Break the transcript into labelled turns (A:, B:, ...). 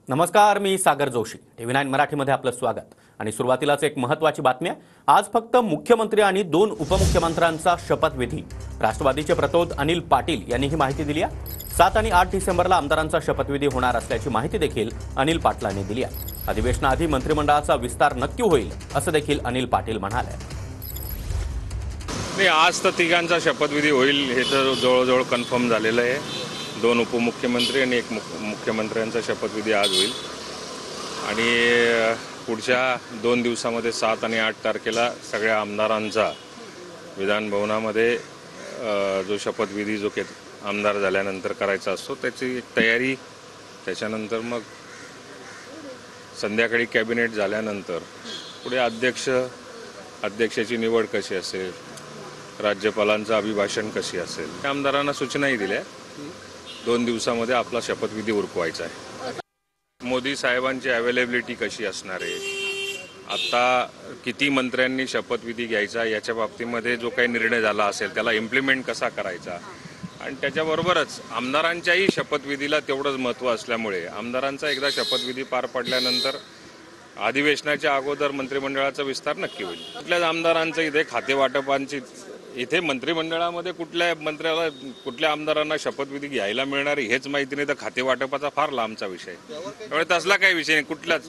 A: नमस्कार, मी सागर जोशी. TV9 मराठीमध्ये आपलं स्वागत. आणि सुरुवातीलाच एक महत्त्वाची बातमी आहे. आज फक्त मुख्यमंत्री आणि 2 उपमुख्यमंत्र्यांचा शपथविधी. राष्ट्रवादीचे प्रतोद अनिल पाटील यांनी ही माहिती दिली आहे. 7 आणि 8 डिसेंबरला आमदारांचा शपथविधी होणार असल्याची माहिती देखील अनिल पाटलांनी दिली आहे. अधिवेशनाआधी मंत्रिमंडळाचा विस्तार नक्की होईल असं देखील अनिल पाटील म्हणाले.
B: नाही, आज तर तिघांचा शपथविधी होईल हे तर जवळजवळ कन्फर्म झालेलं आहे. 2 उपमुख्यमंत्री आणि 1 मुख्यमंत्र्यांचा शपथविधी आज होईल आणि पुढच्या 2 दिवसामध्ये 7 आणि 8 तारखेला सगळ्या आमदारांचा विधानभवनामध्ये जो शपथविधी जो आमदार झाल्यानंतर करायचा असतो त्याची एक तयारी. त्याच्यानंतर मग संध्याकाळी कॅबिनेट झाल्यानंतर पुढे अध्यक्षाची निवड कशी असेल, राज्यपालांचं अभिभाषण कशी असेल, त्या आमदारांना सूचनाही दिल्या. 2 दिवसामध्ये आपला शपथविधी उरकवायचा आहे. मोदी साहेबांची अवेलेबिलिटी कशी असणार आहे, आता किती मंत्र्यांनी शपथविधी घ्यायचा याच्या बाबतीमध्ये जो काही निर्णय झाला असेल त्याला इम्प्लिमेंट कसा करायचा, आणि त्याच्याबरोबरच आमदारांच्याही शपथविधीला तेवढंच महत्त्व असल्यामुळे आमदारांचा एकदा शपथविधी पार पडल्यानंतर अधिवेशनाच्या अगोदर मंत्रिमंडळाचा विस्तार नक्की होईल. कुठल्याच आमदारांचं इथे खातेवाटपांची इथे मंत्रिमंडळामध्ये कुठल्या आमदारांना शपथविधी घ्यायला मिळणार हेच माहिती नाही, तर खातेवाटपाचा फार लांबचा विषय. त्यामुळे तसला काही विषय नाही कुठलाच.